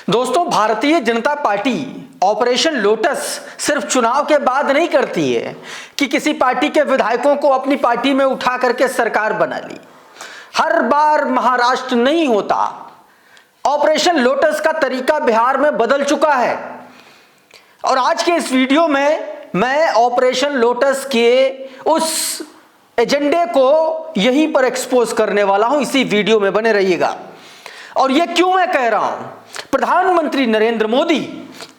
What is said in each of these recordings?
दोस्तों, Bharatiya Janata party operation lotus सिर्फ चुनाव के बाद नहीं करती है कि किसी पार्टी के विधायकों को अपनी पार्टी में उठा करके सरकार बना ली। हर बार महाराष्ट्र नहीं होता। ऑपरेशन लोटस का तरीका बिहार में बदल चुका है और आज के इस वीडियो में मैं ऑपरेशन लोटस के उस एजेंडे को यहीं पर एक्सपोज करने वाला हूं। इसी वीडियो में बने रहिएगा। और यह क्यों मैं कह रहा हूं, प्रधानमंत्री नरेंद्र मोदी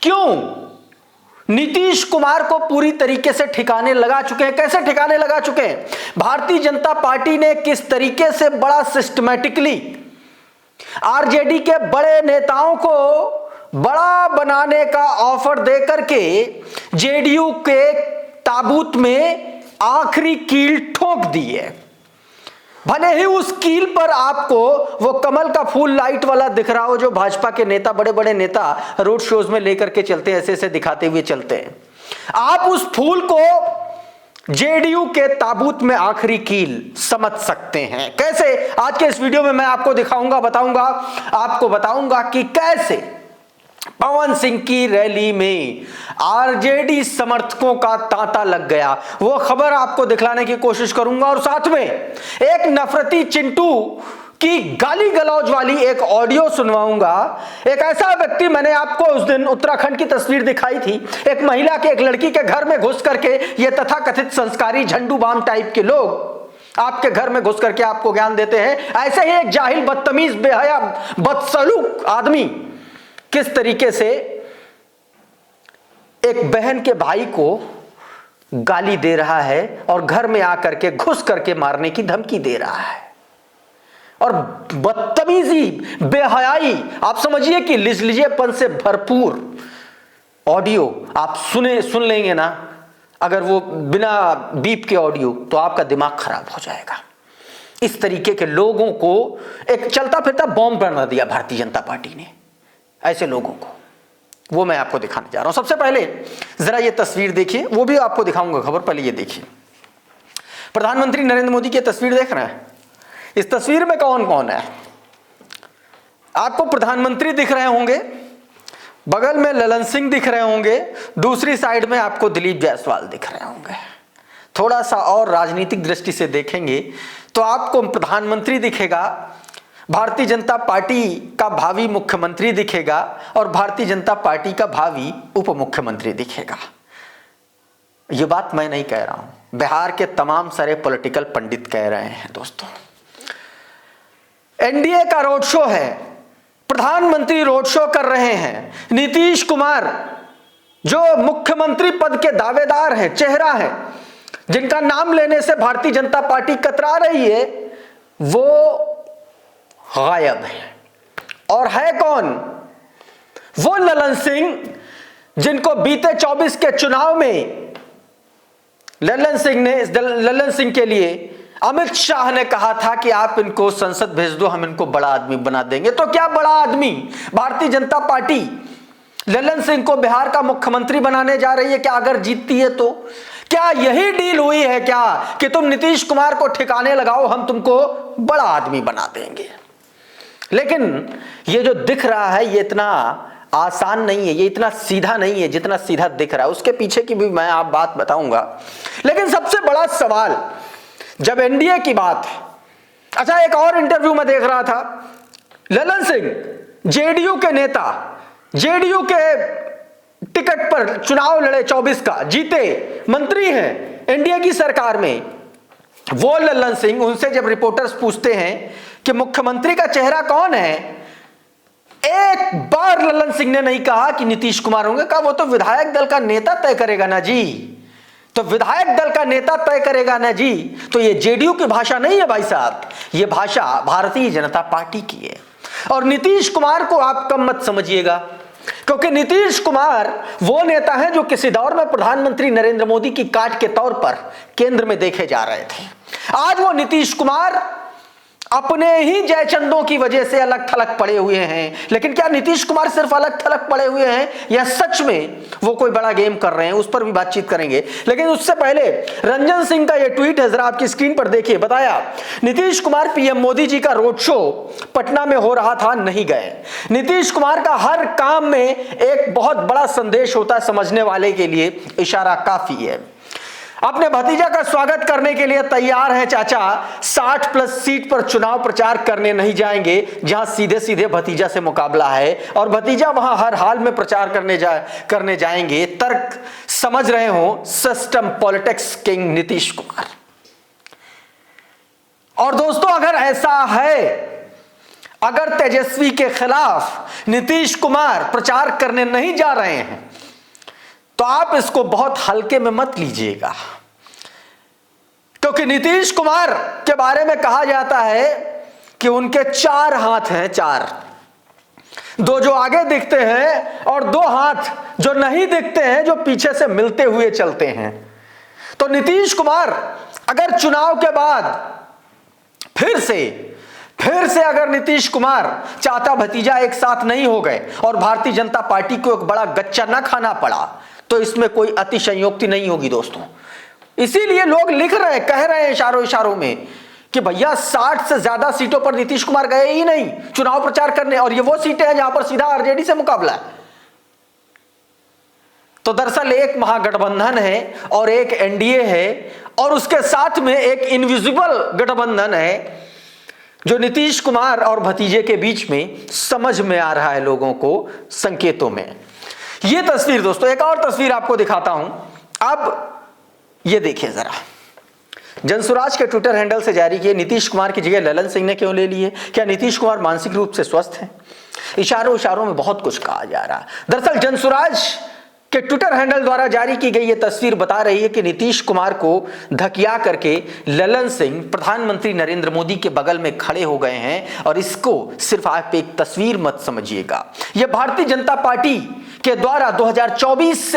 क्यों नीतीश कुमार को पूरी तरीके से ठिकाने लगा चुके हैं। कैसे ठिकाने लगा चुके हैं? भारतीय जनता पार्टी ने किस तरीके से बड़ा सिस्टमैटिकली आरजेडी के बड़े नेताओं को बड़ा बनाने का ऑफर देकर के जेडीयू के ताबूत में आखिरी कील ठोक दी है। भले ही उस कील पर आपको वो कमल का फूल लाइट वाला दिख रहा हो जो भाजपा के नेता, बड़े बड़े नेता रोड शोज में लेकर के चलते हैं, ऐसे ऐसे दिखाते हुए चलते हैं। आप उस फूल को जेडीयू के ताबूत में आखिरी कील समझ सकते हैं। कैसे? आज के इस वीडियो में मैं आपको दिखाऊंगा, आपको बताऊंगा कि कैसे पवन सिंह की रैली में आरजेडी समर्थकों का तांता लग गया। वो खबर आपको दिखलाने की कोशिश करूंगा और साथ में एक नफरती चिंटू की गाली गलौज वाली एक ऑडियो सुनवाऊंगा। एक ऐसा व्यक्ति, मैंने आपको उस दिन उत्तराखंड की तस्वीर दिखाई थी, एक महिला के, एक लड़की के घर में घुस करके ये तथाकथित संस्कारी झंडू बाम टाइप के लोग आपके घर में घुस करके आपको ज्ञान देते हैं। ऐसे ही एक जाहिल, बदतमीज, बेहया, बदसलूक आदमी किस तरीके से एक बहन के भाई को गाली दे रहा है और घर में आकर के घुस करके मारने की धमकी दे रहा है। और बदतमीजी, बेहयाई, आप समझिए कि लिजलिजेपन से भरपूर ऑडियो आप सुन लेंगे ना, अगर वो बिना बीप के ऑडियो, तो आपका दिमाग खराब हो जाएगा। इस तरीके के लोगों को एक चलता फिरता बॉम्ब बना दिया भारतीय जनता पार्टी ने। ऐसे लोगों को वो मैं आपको दिखाने जा रहा हूं। सबसे पहले जरा ये तस्वीर देखिए, वो भी आपको दिखाऊंगा खबर। पहले ये देखिए, प्रधानमंत्री नरेंद्र मोदी की तस्वीर देख रहे हैं। इस तस्वीर में कौन कौन है? आपको प्रधानमंत्री दिख रहे होंगे, बगल में ललन सिंह दिख रहे होंगे, दूसरी साइड में आपको दिलीप जायसवाल दिख रहे होंगे। थोड़ा सा और राजनीतिक दृष्टि से देखेंगे तो आपको प्रधानमंत्री दिखेगा, भारतीय जनता पार्टी का भावी मुख्यमंत्री दिखेगा और भारतीय जनता पार्टी का भावी उप मुख्यमंत्री दिखेगा। यह बात मैं नहीं कह रहा हूं, बिहार के तमाम सारे पॉलिटिकल पंडित कह रहे हैं। दोस्तों, एनडीए का रोड शो है, प्रधानमंत्री रोड शो कर रहे हैं। नीतीश कुमार जो मुख्यमंत्री पद के दावेदार हैं, चेहरा है, जिनका नाम लेने से भारतीय जनता पार्टी कतरा रही है, वो गायब है। और है कौन? वो ललन सिंह, जिनको बीते 24 के चुनाव में ललन सिंह के लिए अमित शाह ने कहा था कि आप इनको संसद भेज दो, हम इनको बड़ा आदमी बना देंगे। तो क्या बड़ा आदमी भारतीय जनता पार्टी ललन सिंह को बिहार का मुख्यमंत्री बनाने जा रही है? क्या अगर जीतती है तो क्या यही डील हुई है क्या कि तुम नीतीश कुमार को ठिकाने लगाओ, हम तुमको बड़ा आदमी बना देंगे? लेकिन ये जो दिख रहा है ये इतना आसान नहीं है, ये इतना सीधा नहीं है जितना सीधा दिख रहा है। उसके पीछे की भी मैं आप बात बताऊंगा। लेकिन सबसे बड़ा सवाल जब एनडीए की बात है, अच्छा, एक और इंटरव्यू में देख रहा था, ललन सिंह जेडीयू के नेता, जेडीयू के टिकट पर चुनाव लड़े 24 का, जीते, मंत्री हैं एनडीए की सरकार में। वो ललन सिंह, उनसे जब रिपोर्टर्स पूछते हैं कि मुख्यमंत्री का चेहरा कौन है, एक बार ललन सिंह ने नहीं कहा कि नीतीश कुमार होंगे। कहा वो तो विधायक दल का नेता तय करेगा ना जी, तो विधायक दल का नेता तय करेगा ना जी। तो ये जेडीयू की भाषा नहीं है भाई साहब, ये भाषा भारतीय जनता पार्टी की है। और नीतीश कुमार को आप कम मत समझिएगा, क्योंकि नीतीश कुमार वो नेता हैं जो किसी दौर में प्रधानमंत्री नरेंद्र मोदी की काट के तौर पर केंद्र में देखे जा रहे थे। आज वो नीतीश कुमार अपने ही जयचंदों की वजह से अलग थलग पड़े हुए हैं। लेकिन क्या नीतीश कुमार सिर्फ अलग थलग पड़े हुए हैं या सच में वो कोई बड़ा गेम कर रहे हैं, उस पर भी बातचीत करेंगे। लेकिन उससे पहले रंजन सिंह का ये ट्वीट है, जरा आपकी स्क्रीन पर देखिए। बताया, नीतीश कुमार पीएम मोदी जी का रोड शो पटना में हो रहा था, नहीं गए। नीतीश कुमार का हर काम में एक बहुत बड़ा संदेश होता है, समझने वाले के लिए इशारा काफी है। अपने भतीजा का स्वागत करने के लिए तैयार है चाचा, 60+ सीट पर चुनाव प्रचार करने नहीं जाएंगे जहां सीधे सीधे भतीजा से मुकाबला है और भतीजा वहां हर हाल में प्रचार करने जाएंगे। तर्क समझ रहे हो, system politics king Nitish Kumar. और दोस्तों, अगर ऐसा है, अगर तेजस्वी के खिलाफ नीतीश कुमार प्रचार करने नहीं जा रहे हैं तो आप इसको बहुत हल्के में मत लीजिएगा, क्योंकि नीतीश कुमार के बारे में कहा जाता है कि उनके 4 हाथ हैं, 4, 2 जो आगे दिखते हैं और 2 हाथ जो नहीं दिखते हैं, जो पीछे से मिलते हुए चलते हैं। तो नीतीश कुमार अगर चुनाव के बाद फिर से अगर नीतीश कुमार चाचा भतीजा एक साथ नहीं हो गए और भारतीय जनता पार्टी को एक बड़ा गच्चा ना खाना पड़ा, तो इसमें कोई अतिशयोक्ति नहीं होगी दोस्तों। इसीलिए लोग लिख रहे हैं, कह रहे हैं इशारों में कि भैया 60 से ज्यादा सीटों पर नीतीश कुमार गए ही नहीं चुनाव प्रचार करने, और ये वो सीटें हैं जहां पर सीधा आरजेडी से मुकाबला है। तो दरअसल एक महागठबंधन है और एक एनडीए है और उसके साथ में एक इनविजिबल गठबंधन है जो नीतीश कुमार और भतीजे के बीच में समझ में आ रहा है लोगों को, संकेतों में। ये तस्वीर दोस्तों, एक और तस्वीर आपको दिखाता हूं। अब ये देखिए जरा, जनसुराज के ट्विटर हैंडल से जारी किए, नीतीश कुमार की जगह ललन सिंह ने क्यों ले लिए? क्या नीतीश कुमार मानसिक रूप से स्वस्थ हैं? इशारों में बहुत कुछ कहा जा रहा है। दरअसल जनसुराज के ट्विटर हैंडल द्वारा जारी की गई यह तस्वीर बता रही है कि नीतीश कुमार को धकिया करके ललन सिंह प्रधानमंत्री नरेंद्र मोदी के बगल में खड़े हो गए हैं। और इसको सिर्फ आप एक तस्वीर मत समझिएगा, यह भारतीय जनता पार्टी के द्वारा 2024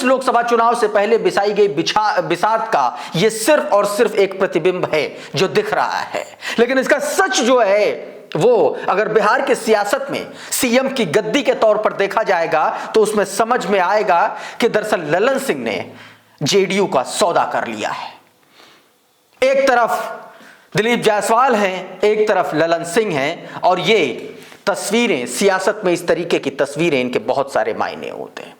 लोकसभा चुनाव से पहले बिछाई गई बिसात का यह सिर्फ और सिर्फ एक प्रतिबिंब है जो दिख रहा है। लेकिन इसका सच जो है वो अगर बिहार की सियासत में सीएम की गद्दी के तौर पर देखा जाएगा तो उसमें समझ में आएगा कि दरअसल ललन सिंह ने जेडीयू का सौदा कर लिया है। एक तरफ दिलीप जायसवाल हैं, एक तरफ ललन सिंह हैं, और ये तस्वीरें सियासत में, इस तरीके की तस्वीरें, इनके बहुत सारे मायने होते हैं।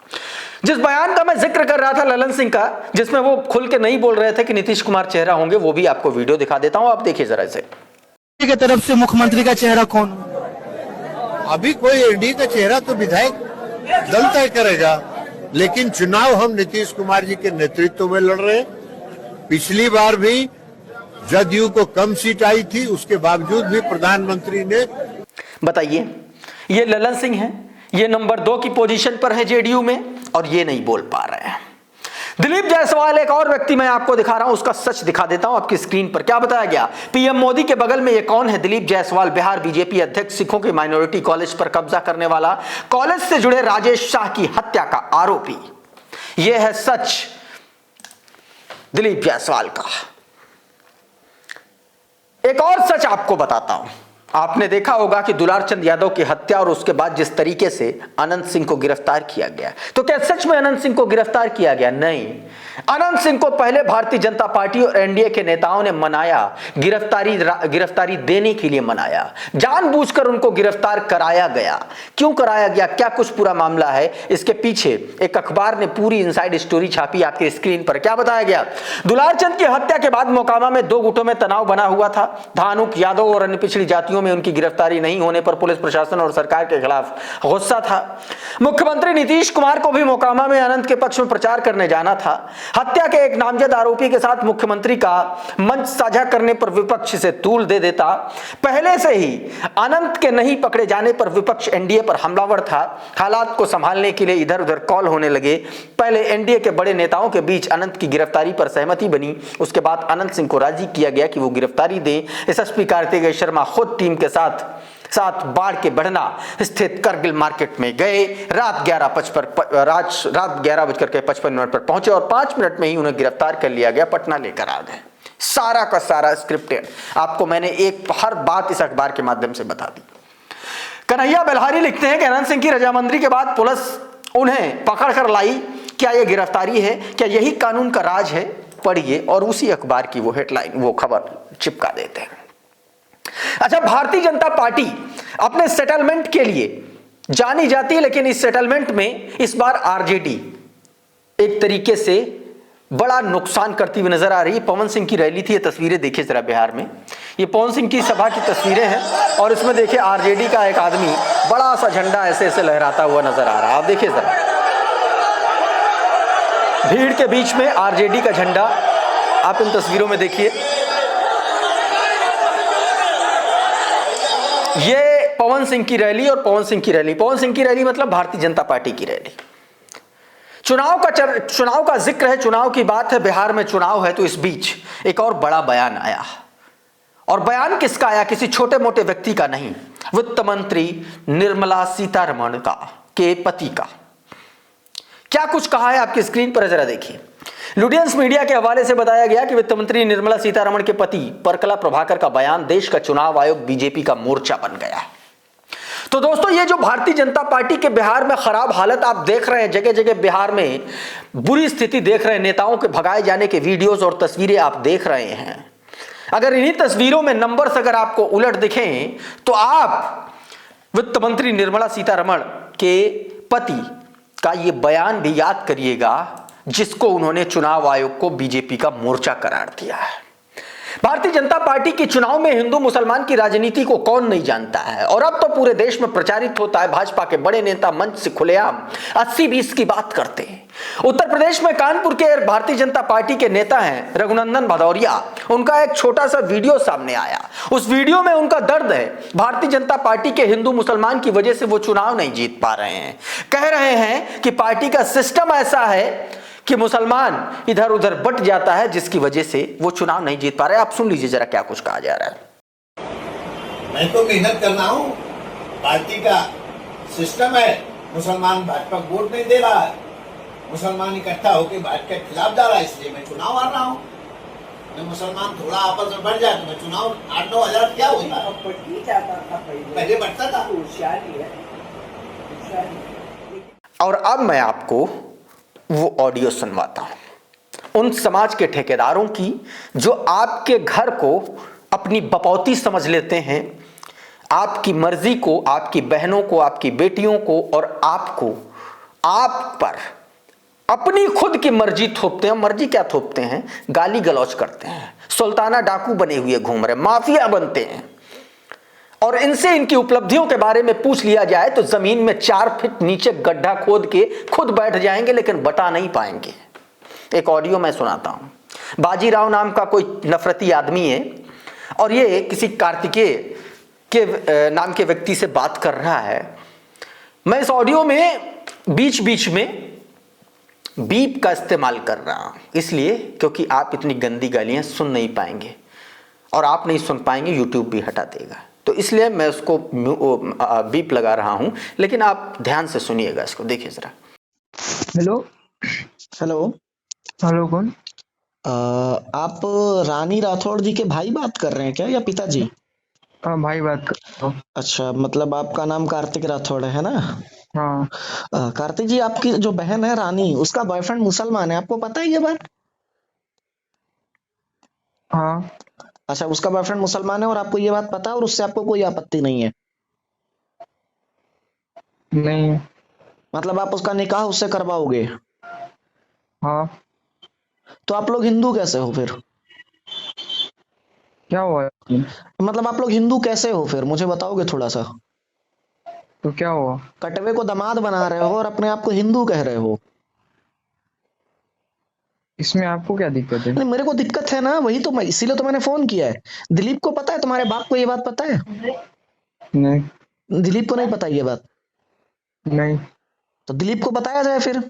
जिस बयान का मैं जिक्र कर रहा था ललन सिंह का, जिसमें वो खुल के नहीं बोल रहे थे कि नीतीश कुमार चेहरा होंगे, वो भी आपको वीडियो दिखा देता हूं, आप देखिए जरा इसे। की तरफ से मुख्यमंत्री का चेहरा कौन? अभी कोई एनडीए का चेहरा तो विधायक दल तय करेगा, लेकिन चुनाव हम नीतीश कुमार जी के नेतृत्व में लड़ रहे हैं। पिछली बार भी जदयू को कम सीट आई थी, उसके बावजूद भी प्रधानमंत्री ने। बताइए, ये ललन सिंह है, ये नंबर 2 की पोजीशन पर है जेडीयू में, और ये नहीं बोल पा रहे हैं। दिलीप जायसवाल, एक और व्यक्ति मैं आपको दिखा रहा हूं, उसका सच दिखा देता हूं आपकी स्क्रीन पर। क्या बताया गया? पीएम मोदी के बगल में ये कौन है? दिलीप जायसवाल, बिहार बीजेपी अध्यक्ष, सिखों के माइनॉरिटी कॉलेज पर कब्जा करने वाला, कॉलेज से जुड़े राजेश शाह की हत्या का आरोपी। यह है सच दिलीप जायसवाल का। एक और सच आपको बताता हूं। आपने देखा होगा कि दुलारचंद यादव की हत्या और उसके बाद जिस तरीके से अनंत सिंह को गिरफ्तार किया गया, तो क्या सच में अनंत सिंह को गिरफ्तार किया गया? नहीं। अनंत सिंह को पहले भारतीय जनता पार्टी और एनडीए के नेताओं ने मनाया, गिरफ्तारी देने के लिए मनाया, जानबूझकर उनको गिरफ्तार कराया गया। क्यों कराया गया, क्या कुछ पूरा मामला है, इसके पीछे एक अखबार ने पूरी इनसाइड स्टोरी छापी आपके स्क्रीन पर। क्या बताया गया? दुलारचंद की हत्या के बाद मोकामा में 2 गुटों में तनाव बना हुआ था। धानुक, यादव और अन्य पिछड़ी जातियों में उनकी गिरफ्तारी नहीं होने पर पुलिस प्रशासन और सरकार के खिलाफ गुस्सा था। मुख्यमंत्री नीतीश कुमार को भी मोकामा में अनंत के पक्ष में प्रचार करने जाना था। हत्या के एक नामजद आरोपी के साथ मुख्यमंत्री का मंच साझा करने पर विपक्ष से तूल दे देता। पहले से ही अनंत के नहीं पकड़े जाने पर विपक्ष एनडीए पर हमलावर था। हालात को संभालने के लिए इधर उधर कॉल होने लगे। पहले एनडीए के बड़े नेताओं के बीच अनंत की गिरफ्तारी पर सहमति बनी। उसके बाद अनंत सिंह को राजी किया गया कि वो गिरफ्तारी दें। एसएसपी कार्तिकेय शर्मा खुद टीम के साथ बाढ़ के बढ़ना स्थित करगिल मार्केट में गए। रात 11:55 पर पहुंचे और 5 मिनट में ही उन्हें गिरफ्तार कर लिया गया, पटना लेकर आ गए। सारा का सारा स्क्रिप्टेड। आपको मैंने हर बात इस अखबार के माध्यम से बता दी। कन्हैया बेल्हारी लिखते हैं कि अनंत सिंह की रजामंदी के बाद पुलिस उन्हें पकड़ कर लाई, क्या यह गिरफ्तारी है, क्या यही कानून का राज है? पढ़िए और उसी अखबार की वो हेडलाइन, वो खबर चिपका देते हैं। अच्छा, भारतीय जनता पार्टी अपने सेटलमेंट के लिए जानी जाती है, लेकिन इस सेटलमेंट में इस बार आरजेडी एक तरीके से बड़ा नुकसान करती हुई नजर आ रही है। पवन सिंह की रैली थी, ये तस्वीरें देखिए जरा बिहार में, ये पवन सिंह की सभा की तस्वीरें हैं और इसमें देखिए आरजेडी का एक आदमी बड़ा सा झंडा ऐसे ऐसे लहराता हुआ नजर आ रहा है। आप देखिए जरा, भीड़ के बीच में आरजेडी का झंडा आप इन तस्वीरों में देखिए। ये पवन सिंह की रैली और पवन सिंह की रैली मतलब भारतीय जनता पार्टी की रैली। चुनाव का जिक्र है, चुनाव की बात है, बिहार में चुनाव है, तो इस बीच एक और बड़ा बयान आया। और बयान किसका आया? किसी छोटे मोटे व्यक्ति का नहीं, वित्त मंत्री निर्मला सीतारमण का, के पति का। क्या कुछ कहा है आपकी स्क्रीन पर जरा देखिए। लुडियंस मीडिया के हवाले से बताया गया कि वित्त मंत्री निर्मला सीतारमण के पति परकला प्रभाकर का बयान देश का चुनाव आयोग बीजेपी का मोर्चा बन गया है। तो दोस्तों, ये जो भारतीय जनता पार्टी के बिहार में खराब हालत आप देख रहे हैं, जगह जगह बिहार में बुरी स्थिति देख रहे हैं, नेताओं के भगाए जाने के वीडियोस और तस्वीरें आप देख रहे हैं। अगर इन्हीं तस्वीरों में नंबर्स अगर आपको उलट दिखें तो आप वित्त मंत्री निर्मला सीतारमण के पति का ये बयान भी याद करिएगा, जिसको उन्होंने चुनाव आयोग को बीजेपी का मोर्चा करार दिया है। भारतीय जनता पार्टी के चुनाव में हिंदू मुसलमान की राजनीति को कौन नहीं जानता है, और अब तो पूरे देश में प्रचारित होता है। भाजपा के बड़े नेता मंच से खुलेआम 80-20 की बात करते हैं। उत्तर प्रदेश में कानपुर के भारतीय जनता पार्टी के नेता हैं रघुनंदन भदौरिया, उनका एक छोटा सा वीडियो सामने आया। उस वीडियो में उनका दर्द है, भारतीय जनता पार्टी के हिंदू मुसलमान की वजह से वो चुनाव नहीं जीत पा रहे हैं। कह रहे हैं कि पार्टी का सिस्टम ऐसा है कि मुसलमान इधर उधर बट जाता है, जिसकी वजह से वो चुनाव नहीं जीत पा रहे। आप सुन लीजिए जरा क्या कुछ कहा जा रहा है। मैं तो मेहनत कर रहा हूँ, पार्टी का सिस्टम है, मुसलमान भाजपा को वोट नहीं दे रहा है, मुसलमान इकट्ठा होकर भाजपा के खिलाफ जा रहा है, इसलिए मैं चुनाव हार रहा हूँ। मैं मुसलमान थोड़ा आपस में बढ़ जाए तो मैं चुनाव 8-9 हजार क्या होगा, पहले बढ़ता था। और अब मैं आपको वो ऑडियो सुनवाता हूं उन समाज के ठेकेदारों की जो आपके घर को अपनी बपौती समझ लेते हैं, आपकी मर्जी को, आपकी बहनों को, आपकी बेटियों को और आपको, आप पर अपनी खुद की मर्जी थोपते हैं। मर्जी क्या थोपते हैं? गाली गलौज करते हैं, सुल्ताना डाकू बने हुए घूम रहे, माफिया बनते हैं। और इनसे इनकी उपलब्धियों के बारे में पूछ लिया जाए तो जमीन में 4 फीट नीचे गड्ढा खोद के खुद बैठ जाएंगे, लेकिन बता नहीं पाएंगे। एक ऑडियो मैं सुनाता हूं। बाजीराव नाम का कोई नफरती आदमी है और ये किसी कार्तिकेय के नाम के व्यक्ति से बात कर रहा है। मैं इस ऑडियो में बीच बीच में बीप का इस्तेमाल कर रहा हूं, इसलिए क्योंकि आप इतनी गंदी गालियां सुन नहीं पाएंगे, और आप नहीं सुन पाएंगे, यूट्यूब भी हटा देगा। तो इसलिए मैं उसको बीप लगा रहा हूं, लेकिन आप ध्यान से सुनिएगा इसको, देखिए जरा। Hello hello. हेलो, कौन? आप रानी राठौड़ जी के भाई बात कर रहे हैं क्या, या पिताजी? हाँ, भाई बात कर रहा हूँ। अच्छा, मतलब आपका नाम कार्तिक राठौड़ है ना? हाँ, कार्तिक जी, आपकी जो बहन है रानी, उसका बॉयफ्रेंड मुसलमान है, आपको पता है ये बात? हाँ, अच्छा, उसका बॉयफ्रेंड मुसलमान है और आपको ये बात पता है, और उससे आपको कोई आपत्ति नहीं है? नहीं। मतलब आप उसका निकाह उससे करवाओगे? हाँ, तो आप लोग हिंदू कैसे हो फिर? क्या हुआ? मतलब आप लोग हिंदू कैसे हो फिर, मुझे बताओगे थोड़ा सा? तो क्या हुआ? कटवे को दामाद बना रहे हो और अपने आप को हिंदू कह रहे हो। इसमें आपको क्या दिक्कत है? नहीं, मेरे को दिक्कत है ना, वही तो मैं, इसीलिए तो मैंने फोन किया है। दिलीप को पता है, तुम्हारे बाप को ये बात पता है? नहीं। दिलीप को नहीं पता ये बात? नहीं। तो दिलीप को बताया जाए फिर।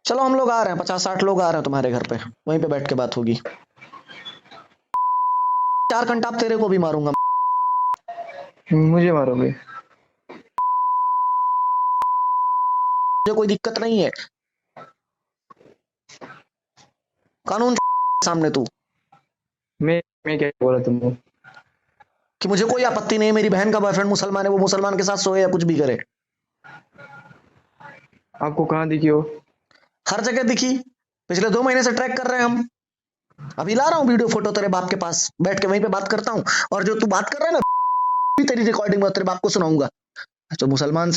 चलो, हम लोग आ रहे हैं, 50-60 लोग आ रहे हैं तुम्हारे घर पे, वहीं पे बैठ के बात होगी। 4 घंटा तेरे को भी मारूंगा। मुझे मारोगे? मुझे कोई दिक्कत नहीं है। कानून सामने तू मैं क्या बोला तुमको? कि मुझे कोई आपत्ति नहीं है, मेरी बहन का बॉयफ्रेंड मुसलमान है, वो मुसलमान के साथ सोए या कुछ भी करे। आपको कहाँ दिखी वो? हर जगह दिखी, पिछले 2 महीने से ट्रैक कर रहे हैं हम। अभी ला रहा हूँ वीडियो फोटो तेरे बाप के पास, बैठ के वहीं पे बात करता हूँ। और जो तू बात कर रहा है ना, तेरी रिकॉर्डिंग में तेरे बाप को सुनाऊंगा। तो मुसलमान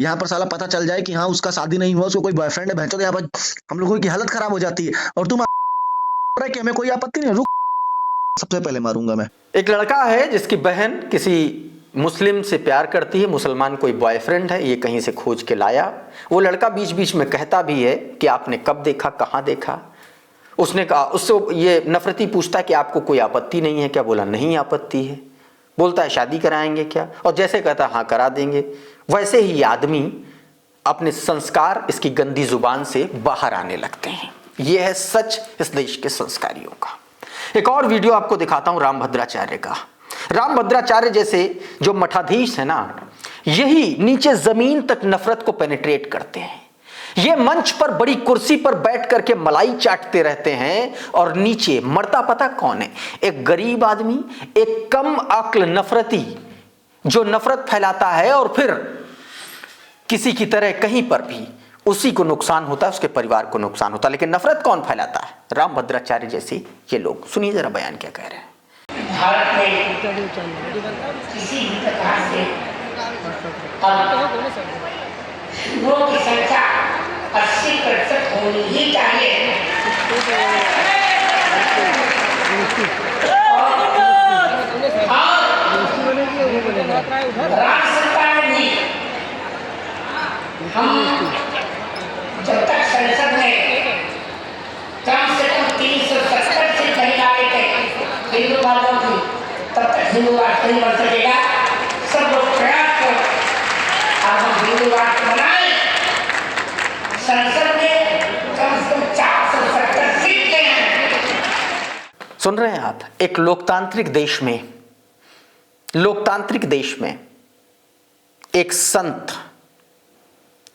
यहाँ पर साला पता चल जाए कि हाँ उसका शादी नहीं हुआ, उसको कोई बॉयफ्रेंड है, भैंचोद यहाँ पर हम लोगों की हालत खराब हो जाती है। और तुम रहा है कि हमें कोई आपत्ति नहीं, रुक सबसे पहले मारूंगा मैं। एक लड़का है जिसकी बहन किसी मुस्लिम से प्यार करती है, मुसलमान कोई बॉयफ्रेंड है, ये कहीं से खोज के लाया। वो लड़का बीच बीच में कहता भी है कि आपने कब देखा, कहाँ देखा। उसने कहा, उससे ये नफरती पूछता है कि आपको कोई आपत्ति नहीं है क्या? बोला नहीं आपत्ति है। बोलता है शादी कराएंगे क्या? और जैसे कहता हाँ करा देंगे। वैसे ही ये आदमी अपने संस्कार इसकी गंदी जुबान से बाहर आने लगते हैं। यह है सच इस देश के संस्कारियों का। एक और वीडियो आपको दिखाता हूं रामभद्राचार्य का। रामभद्राचार्य जैसे जो मठाधीश है ना, यही नीचे जमीन तक नफरत को पेनिट्रेट करते हैं। ये मंच पर बड़ी कुर्सी पर बैठ करके मलाई चाटते रहते हैं और नीचे मरता पता कौन है? एक गरीब आदमी, एक कम अक्ल नफरती जो नफरत फैलाता है और फिर किसी की तरह कहीं पर भी उसी को नुकसान होता है, उसके परिवार को नुकसान होता है। लेकिन नफरत कौन फैलाता है? रामभद्राचार्य जैसे ये लोग। सुनिए जरा बयान क्या कह रहे हैं। भारत में किसी भी प्रकार से हिंदुओं की संख्या 80% होनी ही चाहिए। राज्य सरकार भी हम जब तक संसद में कम से कम 370 सीट नहीं लाए हिंदू वालों की, तब तक हिंदू राष्ट्र नहीं बन सकेगा। सब लोग प्रयास करो, अब हम हिंदू राष्ट्र बनाए, संसद में कम से कम 470 सीट ले आए। सुन रहे हैं आप? एक लोकतांत्रिक देश में एक संत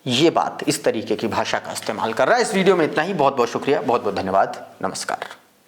ये बात, इस तरीके की भाषा का इस्तेमाल कर रहा है। इस वीडियो में इतना ही। बहुत बहुत शुक्रिया, बहुत बहुत धन्यवाद, नमस्कार।